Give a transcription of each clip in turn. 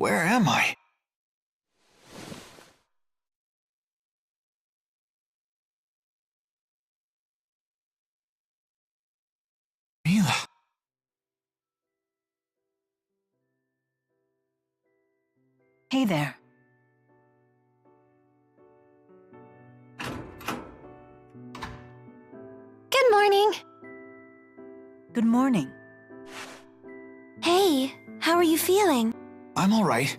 Where am I? Mila. Hey there. Good morning. Good morning. Hey, how are you feeling? I'm all right,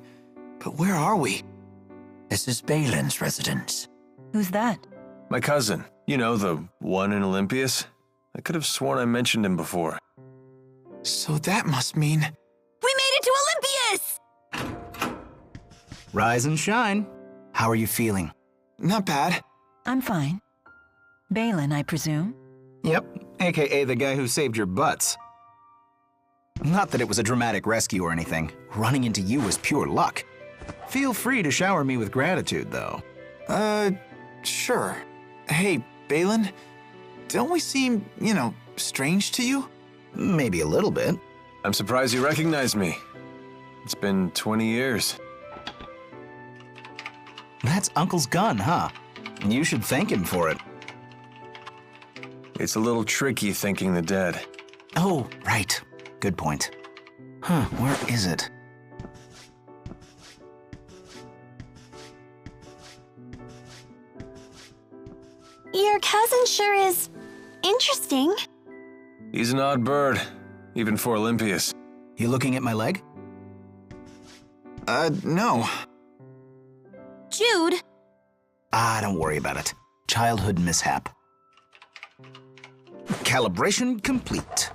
but where are we? This is Balin's residence. Who's that? My cousin. You know, the one in Olympias? I could have sworn I mentioned him before. So that must mean... We made it to Olympias! Rise and shine. How are you feeling? Not bad. I'm fine. Balin, I presume? Yep, aka the guy who saved your butts. Not that it was a dramatic rescue or anything. Running into you was pure luck. Feel free to shower me with gratitude, though. Sure. Hey, Balin, don't we seem, strange to you? Maybe a little bit. I'm surprised you recognized me. It's been 20 years. That's Uncle's gun, huh? You should thank him for it. It's a little tricky thanking the dead. Oh, right. Good point. Huh, where is it? Your cousin sure is interesting. He's an odd bird, even for Olympias. You looking at my leg? No. Jude! Don't worry about it. Childhood mishap. Calibration complete.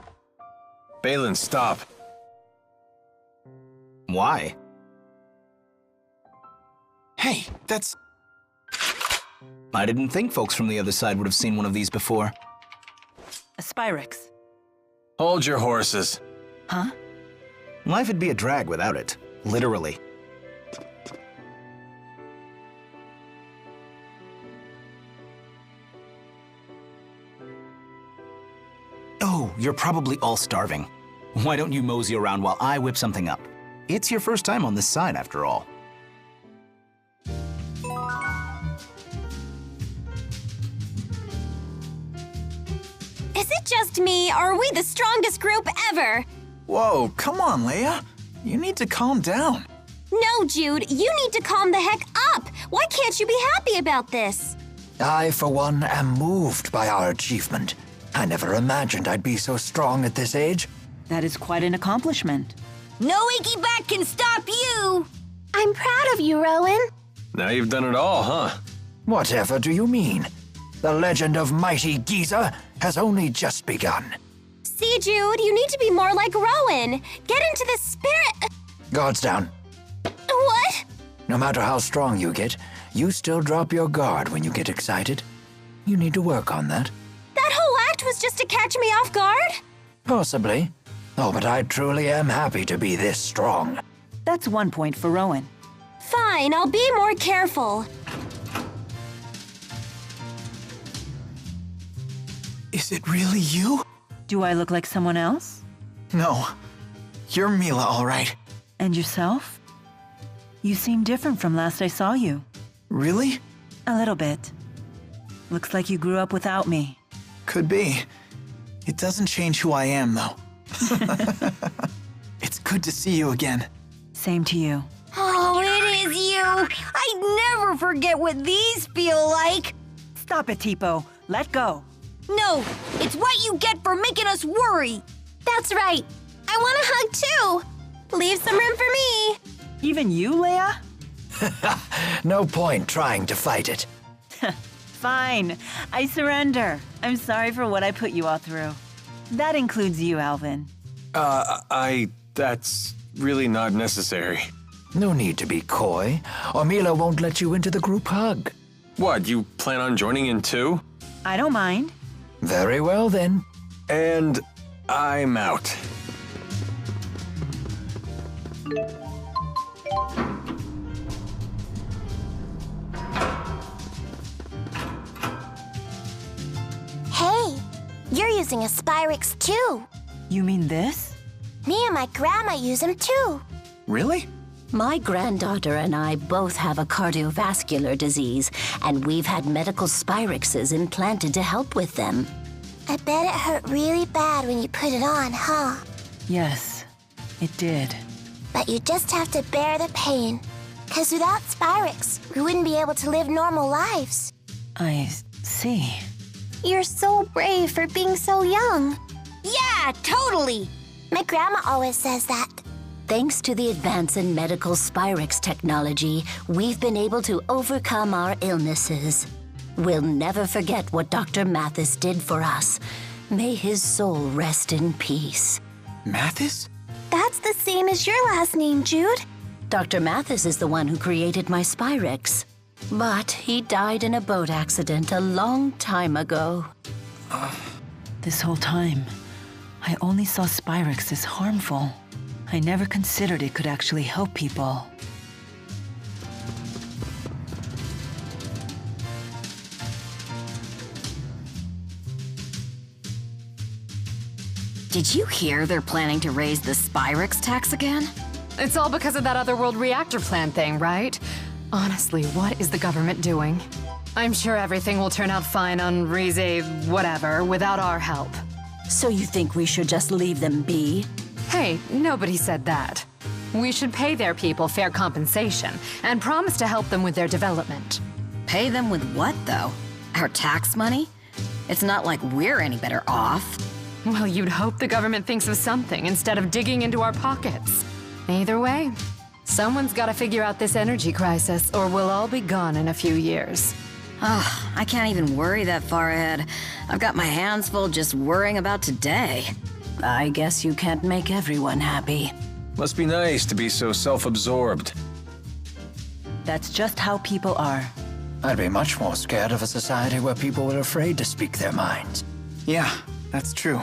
Balin, stop. Why? Hey, that's... I didn't think folks from the other side would have seen one of these before. A Spyrix. Hold your horses. Huh? Life would be a drag without it. Literally. Oh, you're probably all starving. Why don't you mosey around while I whip something up? It's your first time on this side, after all. Is it just me, or are we the strongest group ever? Whoa, come on, Leia. You need to calm down. No, Jude, you need to calm the heck up. Why can't you be happy about this? I, for one, am moved by our achievement. I never imagined I'd be so strong at this age. That is quite an accomplishment. No achy back can stop you! I'm proud of you, Rowan. Now you've done it all, huh? Whatever do you mean? The legend of mighty Giza has only just begun. See, Jude, you need to be more like Rowan. Get into the spirit... Guards down. What? No matter how strong you get, you still drop your guard when you get excited. You need to work on that. That whole act was just to catch me off guard? Possibly. Oh, but I truly am happy to be this strong. That's 1 point for Rowan. Fine, I'll be more careful. Is it really you? Do I look like someone else? No. You're Mila, all right. And yourself? You seem different from last I saw you. Really? A little bit. Looks like you grew up without me. Could be. It doesn't change who I am, though. It's good to see you again. Same to you. Oh, it is you! I never forget what these feel like! Stop it, Tipo. Let go. No, it's what you get for making us worry! That's right. I want a hug, too! Leave some room for me! Even you, Leia? No point trying to fight it. Fine. I surrender. I'm sorry for what I put you all through. That includes you, Alvin. That's really not necessary. No need to be coy, or Mila won't let you into the group hug. What, you plan on joining in too? I don't mind. Very well, then. And I'm out. Hey, you're using a Spyrix too. You mean this? Me and my grandma use them too. Really? My granddaughter and I both have a cardiovascular disease, and we've had medical Spyrexes implanted to help with them. I bet it hurt really bad when you put it on, huh? Yes, it did. But you just have to bear the pain. 'Cause without Spyrex, we wouldn't be able to live normal lives. I see. You're so brave for being so young. Yeah, totally! My grandma always says that. Thanks to the advance in medical Spyrex technology, we've been able to overcome our illnesses. We'll never forget what Dr. Mathis did for us. May his soul rest in peace. Mathis? That's the same as your last name, Jude. Dr. Mathis is the one who created my Spyrex. But he died in a boat accident a long time ago. This whole time, I only saw Spyrex as harmful. I never considered it could actually help people. Did you hear they're planning to raise the Spyrex tax again? It's all because of that Otherworld reactor plan thing, right? Honestly, what is the government doing? I'm sure everything will turn out fine on Rize whatever without our help. So you think we should just leave them be? Hey, nobody said that. We should pay their people fair compensation and promise to help them with their development. Pay them with what, though? Our tax money? It's not like we're any better off. Well, you'd hope the government thinks of something instead of digging into our pockets. Either way, someone's gotta figure out this energy crisis or we'll all be gone in a few years. Ugh, I can't even worry that far ahead. I've got my hands full just worrying about today. I guess you can't make everyone happy. Must be nice to be so self-absorbed. That's just how people are. I'd be much more scared of a society where people were afraid to speak their minds. Yeah, that's true.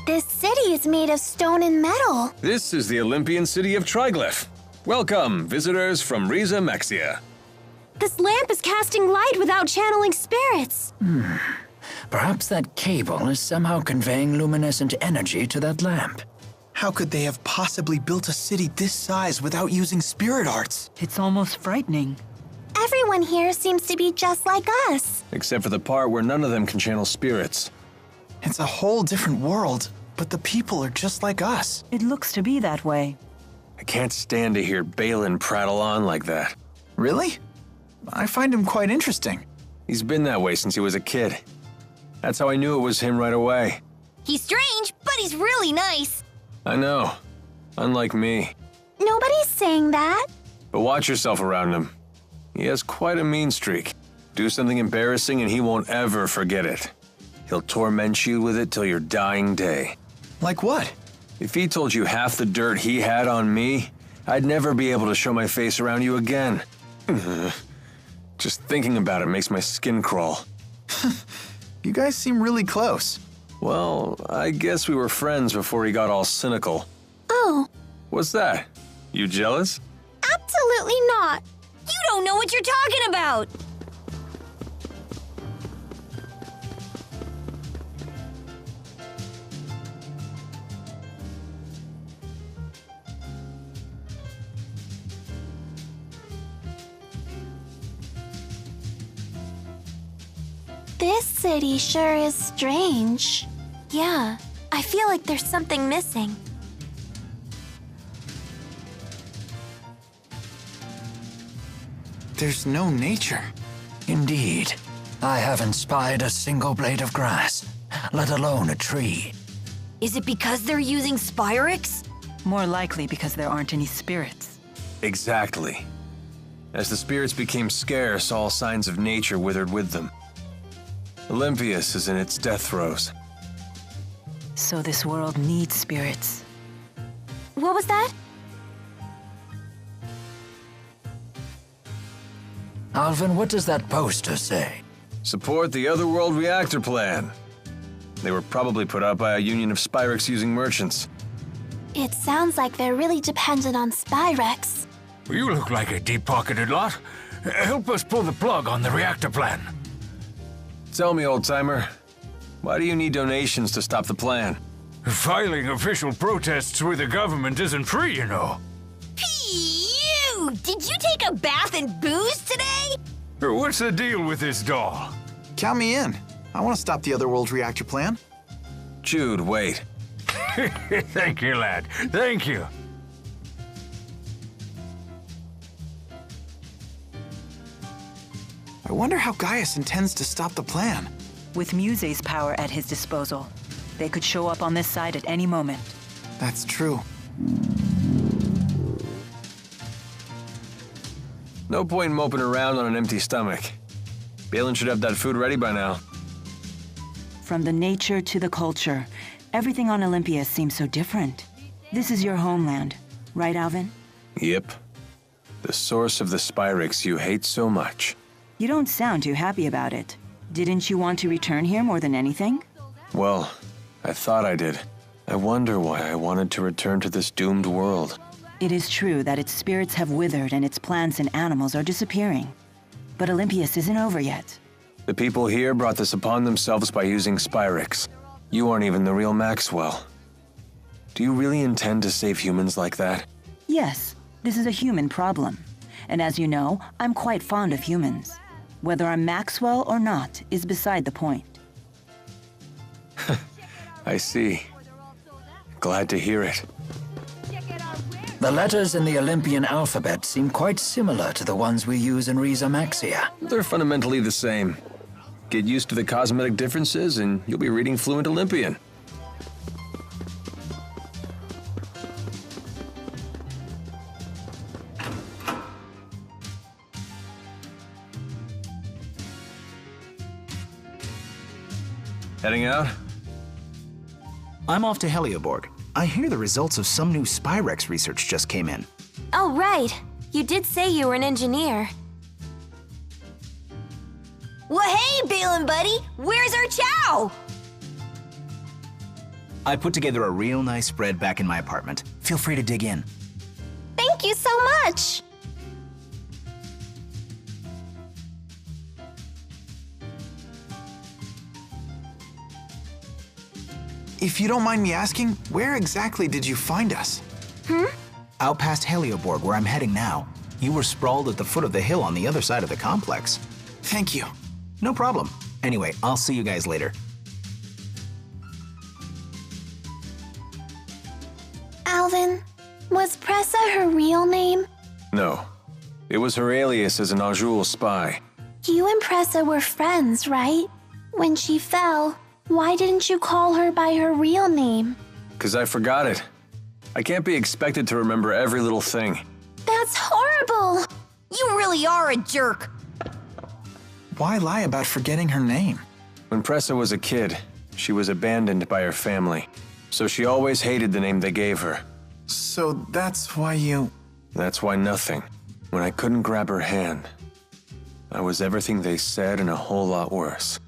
This city is made of stone and metal. This is the Olympian city of Triglyph. Welcome, visitors from Rize Mexia. This lamp is casting light without channeling spirits. Perhaps that cable is somehow conveying luminescent energy to that lamp. How could they have possibly built a city this size without using spirit arts? It's almost frightening. Everyone here seems to be just like us. Except for the part where none of them can channel spirits. It's a whole different world, but the people are just like us. It looks to be that way. I can't stand to hear Balin prattle on like that. Really? I find him quite interesting. He's been that way since he was a kid. That's how I knew it was him right away. He's strange, but he's really nice. I know. Unlike me. Nobody's saying that. But watch yourself around him. He has quite a mean streak. Do something embarrassing and he won't ever forget it. He'll torment you with it till your dying day. Like what? If he told you half the dirt he had on me, I'd never be able to show my face around you again. Just thinking about it makes my skin crawl. You guys seem really close. Well, I guess we were friends before he got all cynical. Oh, What's that? You jealous? absolutely not. You don't know what you're talking about. This city sure is strange. Yeah, I feel like there's something missing. There's no nature. Indeed. I haven't spied a single blade of grass, let alone a tree. Is it because they're using Spyrex? More likely because there aren't any spirits. Exactly. As the spirits became scarce, all signs of nature withered with them. Olympias is in its death throes. So this world needs spirits. What was that? Alvin, what does that poster say? Support the Otherworld reactor plan. They were probably put out by a union of Spyrex-using merchants. It sounds like they're really dependent on Spyrex. You look like a deep-pocketed lot. Help us pull the plug on the reactor plan. Tell me, old-timer, Why do you need donations to stop the plan? Filing official protests with the government isn't free, you know. Phew! Did you take a bath in booze today? What's the deal with this doll? Count me in. I want to stop the Otherworld reactor plan. Jude, wait. Thank you, lad. Thank you. I wonder how Gaius intends to stop the plan. With Muse's power at his disposal, they could show up on this side at any moment. That's true. No point in moping around on an empty stomach. Balin should have that food ready by now. From the nature to the culture, everything on Olympia seems so different. This is your homeland, right, Alvin? Yep. The source of the Spyrix you hate so much. You don't sound too happy about it. Didn't you want to return here more than anything? Well, I thought I did. I wonder why I wanted to return to this doomed world. It is true that its spirits have withered and its plants and animals are disappearing. But Olympias isn't over yet. The people here brought this upon themselves by using Spyrix. You aren't even the real Maxwell. Do you really intend to save humans like that? Yes, this is a human problem. And as you know, I'm quite fond of humans. Whether I'm Maxwell or not is beside the point. I see. Glad to hear it. The letters in the Olympian alphabet seem quite similar to the ones we use in Riza Maxia. They're fundamentally the same. Get used to the cosmetic differences and you'll be reading fluent Olympian. Heading out? I'm off to Helioborg. I hear the results of some new Spyrex research just came in. Oh, right. You did say you were an engineer. Well, hey, Balin buddy! Where's our chow? I put together a real nice spread back in my apartment. Feel free to dig in. Thank you so much! If you don't mind me asking, where exactly did you find us? Out past Helioborg, where I'm heading now. You were sprawled at the foot of the hill on the other side of the complex. Thank you. No problem. Anyway, I'll see you guys later. Alvin, was Pressa her real name? No. It was her alias as an Ajul spy. You and Pressa were friends, right? When she fell, why didn't you call her by her real name? 'Cause I forgot it. I can't be expected to remember every little thing. That's horrible! You really are a jerk! Why lie about forgetting her name? When Pressa was a kid, she was abandoned by her family. So she always hated the name they gave her. So that's why you... That's why nothing. When I couldn't grab her hand, I was everything they said and a whole lot worse.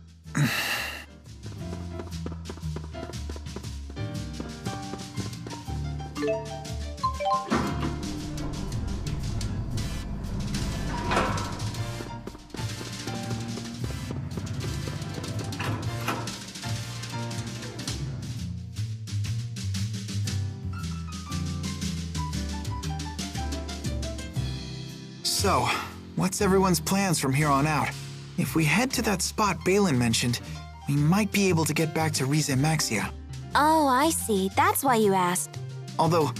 So, what's everyone's plans from here on out? If we head to that spot Balin mentioned, we might be able to get back to Rize Maxia. Oh, I see. That's why you asked. Although,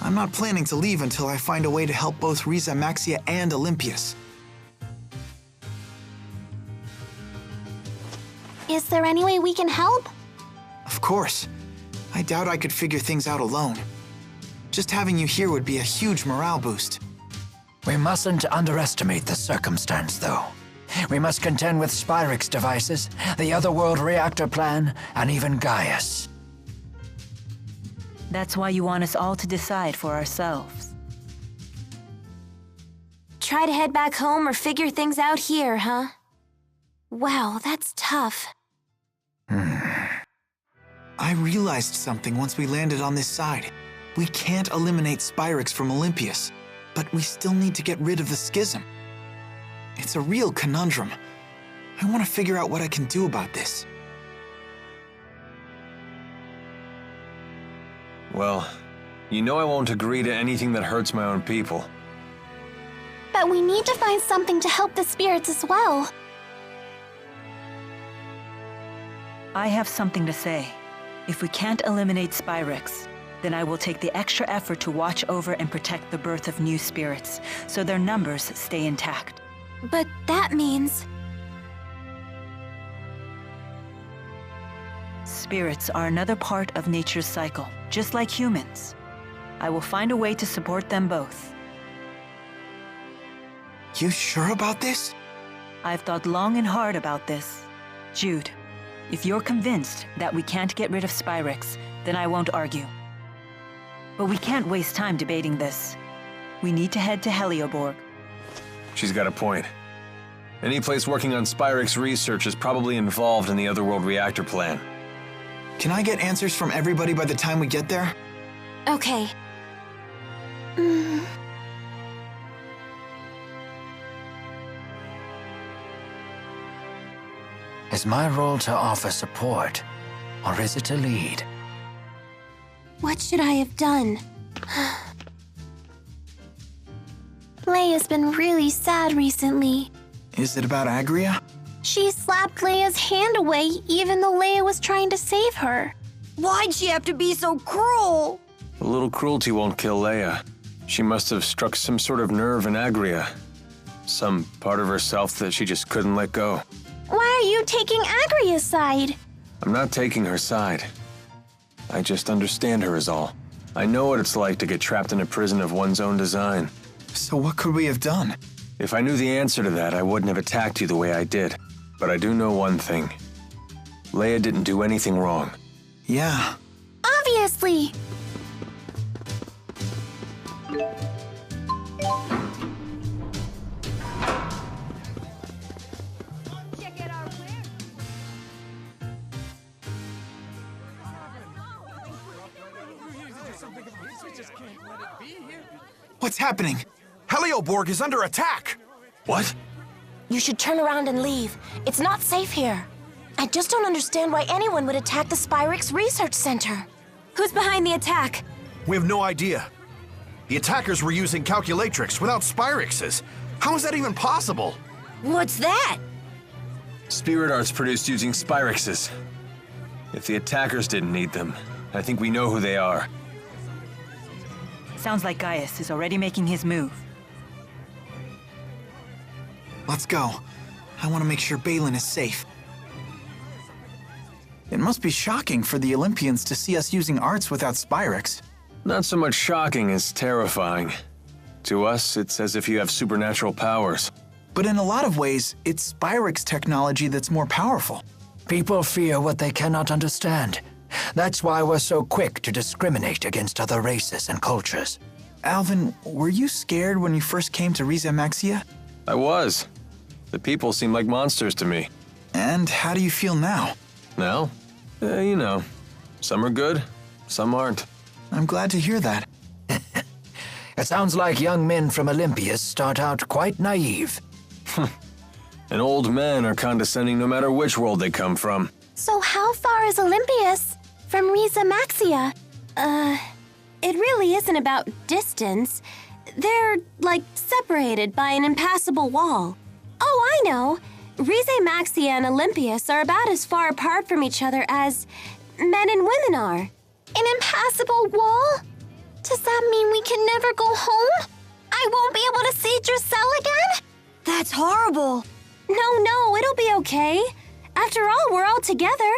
I'm not planning to leave until I find a way to help both Rize Maxia and Olympias. Is there any way we can help? Of course. I doubt I could figure things out alone. Just having you here would be a huge morale boost. We mustn't underestimate the circumstance, though. We must contend with Spyrix devices, the Otherworld reactor plan, and even Gaius. That's why you want us all to decide for ourselves. Try to head back home or figure things out here, huh? Wow, that's tough. I realized something once we landed on this side. We can't eliminate Spyrix from Olympias, but we still need to get rid of the schism. It's a real conundrum. I want to figure out what I can do about this. Well, you know I won't agree to anything that hurts my own people. But we need to find something to help the spirits as well. I have something to say. If we can't eliminate Spyrix, then I will take the extra effort to watch over and protect the birth of new spirits, so their numbers stay intact. But that means... Spirits are another part of nature's cycle, just like humans. I will find a way to support them both. You sure about this? I've thought long and hard about this. Jude, if you're convinced that we can't get rid of Spyrix, then I won't argue. But we can't waste time debating this. We need to head to Helioborg. She's got a point. Any place working on Spyrix research is probably involved in the Otherworld reactor plan. Can I get answers from everybody by the time we get there? Okay. Is my role to offer support, or is it to lead? What should I have done? Leia's been really sad recently. Is it about Agria? She slapped Leia's hand away even though Leia was trying to save her. Why'd she have to be so cruel? A little cruelty won't kill Leia. She must have struck some sort of nerve in Agria. Some part of herself that she just couldn't let go. Why are you taking Agria's side? I'm not taking her side. I just understand her is all. I know what it's like to get trapped in a prison of one's own design. So what could we have done? If I knew the answer to that, I wouldn't have attacked you the way I did. But I do know one thing. Leia didn't do anything wrong. Yeah. Obviously. What's happening? Helioborg is under attack! What? You should turn around and leave. It's not safe here. I just don't understand why anyone would attack the Spyrix Research Center. Who's behind the attack? We have no idea. The attackers were using calculatrix without Spyrixes. How is that even possible? What's that? Spirit arts produced using Spyrixes. If the attackers didn't need them, I think we know who they are. Sounds like Gaius is already making his move. Let's go. I want to make sure Balin is safe. It must be shocking for the Olympians to see us using arts without Spyrix. Not so much shocking as terrifying. To us, it's as if you have supernatural powers. But in a lot of ways, it's Spyrix technology that's more powerful. People fear what they cannot understand. That's why we're so quick to discriminate against other races and cultures. Alvin, were you scared when you first came to Rize Maxia? I was. The people seem like monsters to me. And how do you feel now? Now? You know, some are good, some aren't. I'm glad to hear that. It sounds like young men from Olympias start out quite naive. And old men are condescending no matter which world they come from. So how far is Olympias from Rize Maxia? It really isn't about distance. They're, like, separated by an impassable wall. Oh, I know. Rize Maxia and Olympias are about as far apart from each other as men and women are. An impassable wall? Does that mean we can never go home? I won't be able to see Drusilla again? That's horrible. No, it'll be okay. After all, we're all together.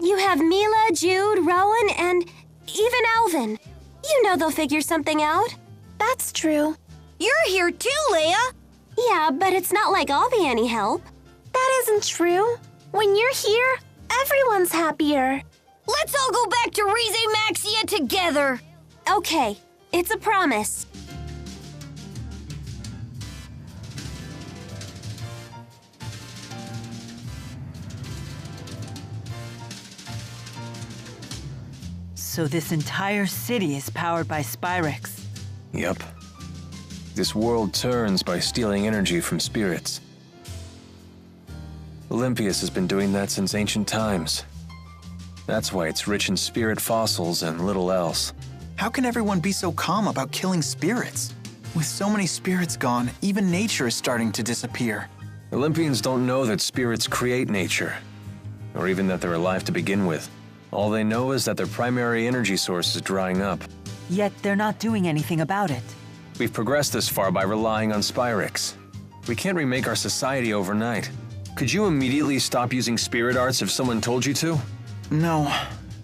You have Mila, Jude, Rowan, and even Alvin. You know they'll figure something out. That's true. You're here too, Leia. Yeah, but it's not like I'll be any help. That isn't true. When you're here, everyone's happier. Let's all go back to Rize Maxia together. Okay, it's a promise. So this entire city is powered by Spyrix. Yep. This world turns by stealing energy from spirits. Olympias has been doing that since ancient times. That's why it's rich in spirit fossils and little else. How can everyone be so calm about killing spirits? With so many spirits gone, even nature is starting to disappear. Olympians don't know that spirits create nature, or even that they're alive to begin with. All they know is that their primary energy source is drying up. Yet they're not doing anything about it. We've progressed this far by relying on Spyrix. We can't remake our society overnight. Could you immediately stop using spirit arts if someone told you to? No,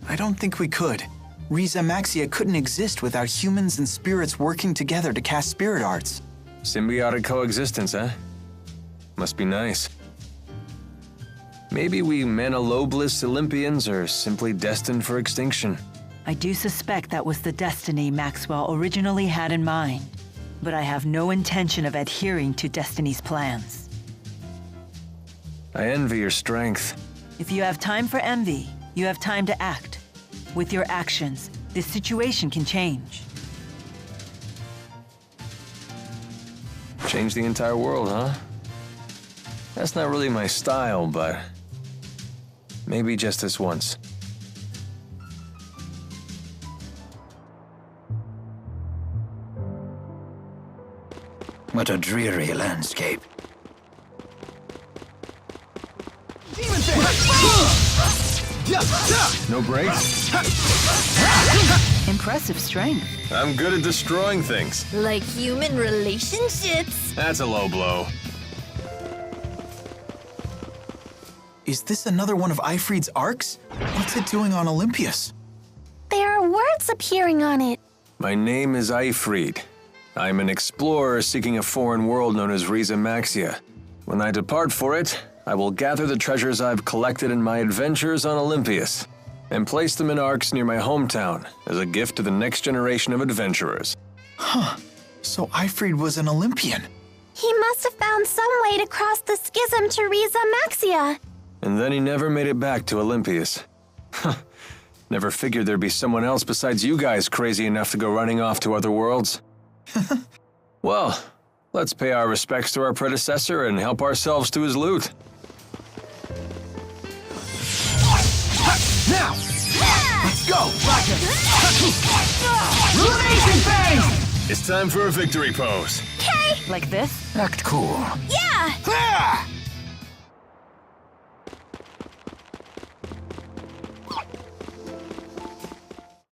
I don't think we could. Riza Maxia couldn't exist without humans and spirits working together to cast spirit arts. Symbiotic coexistence, eh? Must be nice. Maybe we Manalobless Olympians are simply destined for extinction. I do suspect that was the destiny Maxwell originally had in mind, but I have no intention of adhering to Destiny's plans. I envy your strength. If you have time for envy, you have time to act. With your actions, this situation can change. Change the entire world, huh? That's not really my style, but maybe just this once. What a dreary landscape. No brakes? Impressive strength. I'm good at destroying things. Like human relationships. That's a low blow. Is this another one of Ifried's arcs? What's it doing on Olympius? There are words appearing on it. My name is Ifried. I'm an explorer seeking a foreign world known as Riza Maxia. When I depart for it, I will gather the treasures I've collected in my adventures on Olympius and place them in arcs near my hometown as a gift to the next generation of adventurers. Huh. So Ifried was an Olympian. He must have found some way to cross the schism to Riza Maxia. And then he never made it back to Olympius. Never figured there'd be someone else besides you guys crazy enough to go running off to other worlds. Well, let's pay our respects to our predecessor and help ourselves to his loot. Now! Let's go! Ruination phase! It's time for a victory pose. Okay, Like this? Act cool. yeah!